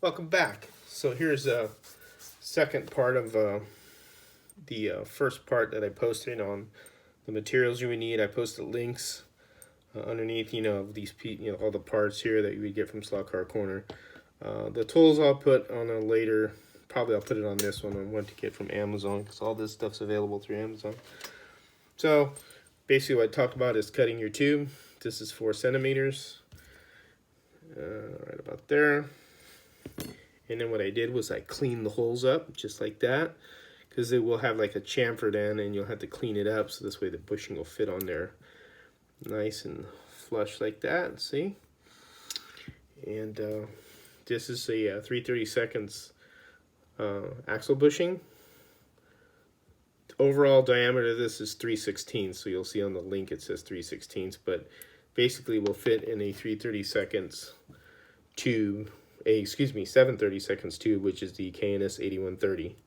Welcome back. So here's a second part of the first part that I posted on the materials you would need. I posted links underneath, of these, all the parts here that you would get from Slot Car Corner. The tools I'll put on a later, probably I'll put it on this one on what to get from Amazon because all this stuff's available through Amazon. So basically what I talked about is cutting your tube. This is 4 centimeters, right about there. And then what I did was I cleaned the holes up just like that, because it will have like a chamfered end and you'll have to clean it up so this way the bushing will fit on there nice and flush like that. See? And this is a 3/32 axle bushing. Overall diameter of this is 3/16, so you'll see on the link it says 3/16, but basically will fit in a 3/32 tube, 7/32 tube, which is the K&S 8130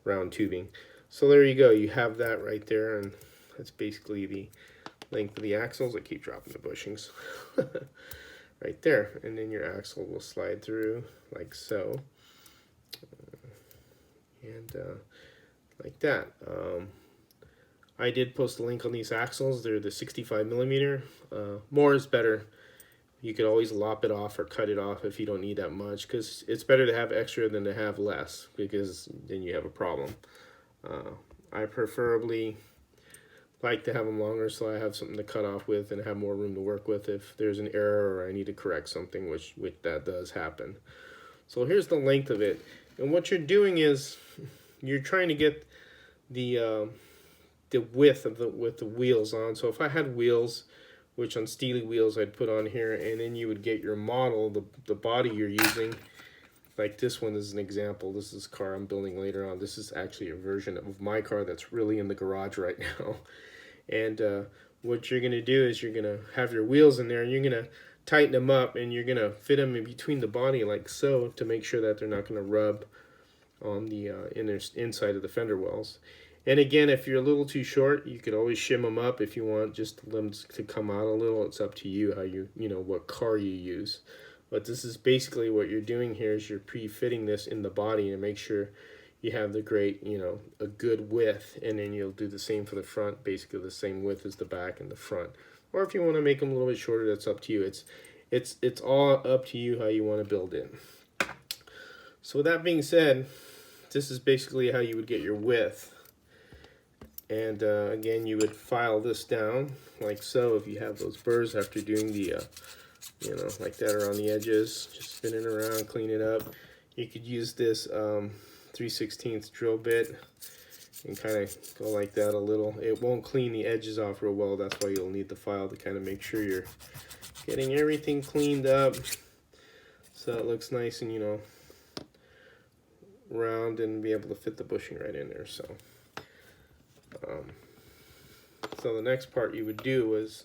round tubing. So there you go, you have that right there, and that's basically the length of the axles. I keep dropping the bushings. Right there, and then your axle will slide through like so, and like that. I did post a link on these axles. They're the 65 millimeter. More is better. You could always lop it off or cut it off if you don't need that much, because it's better to have extra than to have less, because then you have a problem. I preferably like to have them longer so I have something to cut off with and have more room to work with if there's an error or I need to correct something, which that does happen. So here's the length of it, and what you're doing is you're trying to get the width of with the wheels on. So if I had wheels, which on Steely wheels I'd put on here, and then you would get your model, the body you're using. Like this one is an example. This is a car I'm building later on. This is actually a version of my car that's really in the garage right now. And what you're going to do is you're going to have your wheels in there, and you're going to tighten them up, and you're going to fit them in between the body like so to make sure that they're not going to rub on the inside of the fender wells. And again, if you're a little too short, you could always shim them up if you want just them to come out a little. It's up to you how what car you use. But this is basically what you're doing here is you're pre-fitting this in the body to make sure you have the great, a good width, and then you'll do the same for the front, basically the same width as the back and the front. Or if you want to make them a little bit shorter, that's up to you. It's all up to you how you want to build it. So with that being said, this is basically how you would get your width. And again, you would file this down like so if you have those burrs after doing the, like that around the edges. Just spin it around, clean it up. You could use this 3/16 drill bit and kind of go like that a little. It won't clean the edges off real well. That's why you'll need the file to kind of make sure you're getting everything cleaned up so it looks nice and, round, and be able to fit the bushing right in there. So the next part you would do is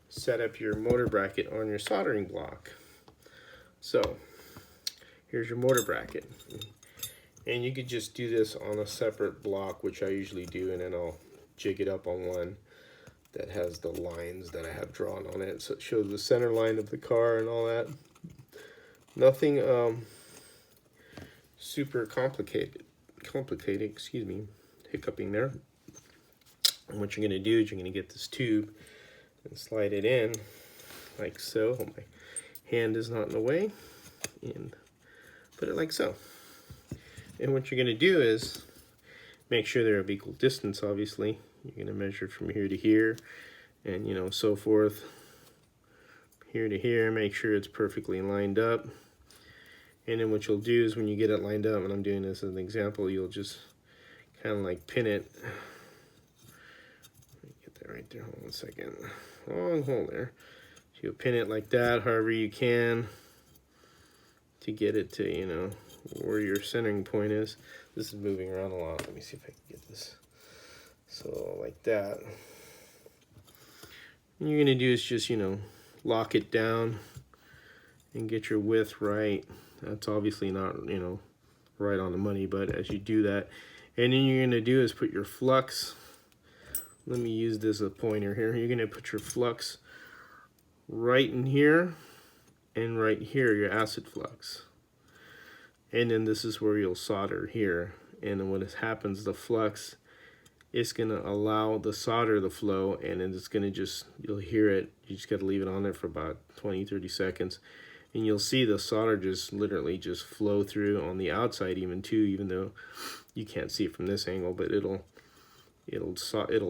set up your motor bracket on your soldering block. So here's your motor bracket, and you could just do this on a separate block, which I usually do, and then I'll jig it up on one that has the lines that I have drawn on it, so it shows the center line of the car and all that. Nothing super complicated, excuse me, hiccuping there. And what you're going to do is you're going to get this tube and slide it in like so. My hand is not in the way, and put it like so. And what you're going to do is make sure they're of equal distance. Obviously, you're going to measure from here to here, and so forth, here to here. Make sure it's perfectly lined up. And then what you'll do is when you get it lined up, and I'm doing this as an example, you'll just kind of like pin it. Right there, hold on a second, long hole there. So you'll pin it like that, however you can, to get it to, where your centering point is. This is moving around a lot. Let me see if I can get this. So like that. What you're gonna do is just, lock it down and get your width right. That's obviously not, right on the money, but as you do that, and then you're gonna do is put your flux. Let me use this as a pointer here. You're going to put your flux right in here and right here, your acid flux. and then this is where you'll solder here. And then when it happens, the flux, it's gonna allow the solder to flow, and then it's gonna just, you'll hear it. You just gotta leave it on there for about 20-30 seconds, and you'll see the solder just literally just flow through on the outside even too, even though you can't see it from this angle, but it'll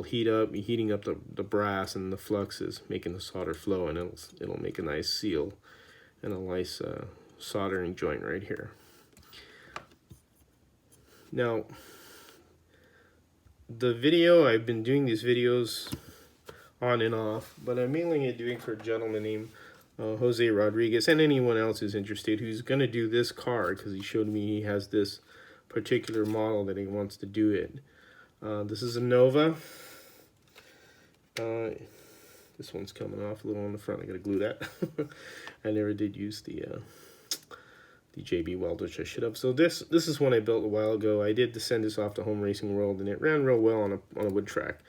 heat up, heating up the brass, and the flux is making the solder flow, and it'll make a nice seal and a nice soldering joint right here. Now, the video, I've been doing these videos on and off, but I'm mainly doing for a gentleman named Jose Rodriguez, and anyone else who's interested who's going to do this car, because he showed me he has this particular model that he wants to do it. This is a Nova. This one's coming off a little on the front. I gotta glue that. I never did use the JB Weld, which I should have. So this is one I built a while ago. I did send this off to Home Racing World, and it ran real well on a wood track.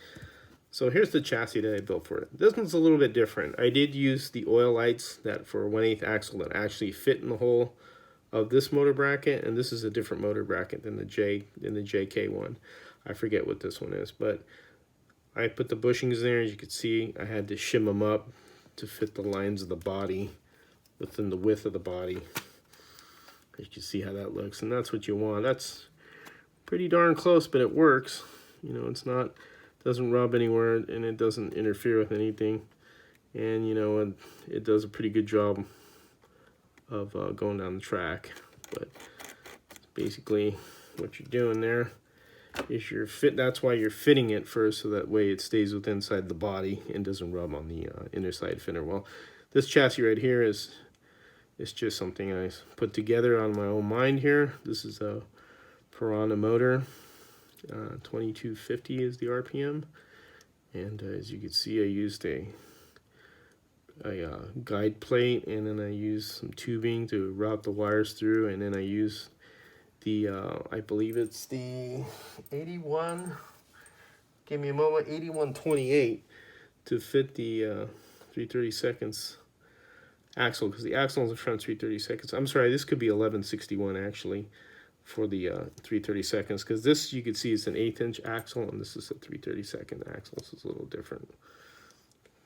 So here's the chassis that I built for it. This one's a little bit different. I did use the oil lights that for a 1/8 axle that actually fit in the hole of this motor bracket, and this is a different motor bracket than the JK one. I forget what this one is, but I put the bushings there. As you can see, I had to shim them up to fit the lines of the body within the width of the body. You can see how that looks, and that's what you want. That's pretty darn close, but it works. You know, it's not, doesn't rub anywhere, and it doesn't interfere with anything. And you know, it does a pretty good job of going down the track. But basically, what you're doing there is that's why you're fitting it first, so that way it stays within inside the body and doesn't rub on the inner side fender. Well, this chassis right here is just something I put together on my own mind here. This is a Piranha motor, 2250 is the RPM, and as you can see, I used a guide plate, and then I used some tubing to route the wires through, and then I used the I believe it's the 81, give me a moment, 8128 to fit the 3/32 axle, because the axle in the front 3/32. I'm sorry, this could be 1161 actually for the 3/32, because this, you can see, it's an 1/8 inch axle, and this is a 3/32 axle. So it's a little different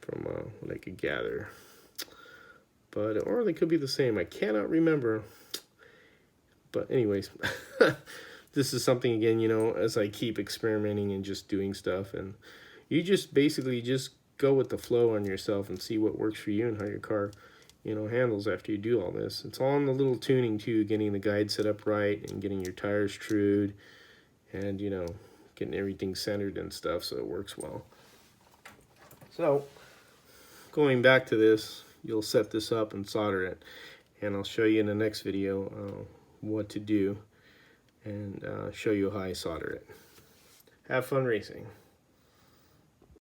from what I could gather, but or they could be the same. I cannot remember. But anyways, this is something, again, you know, as I keep experimenting and just doing stuff, and you just basically just go with the flow on yourself and see what works for you and how your car, you know, handles after you do all this. It's all in the little tuning too, getting the guide set up right and getting your tires trued, and you know, getting everything centered and stuff so it works well. So going back to this, you'll set this up and solder it, and I'll show you in the next video what to do, and show you how I solder it. Have fun racing.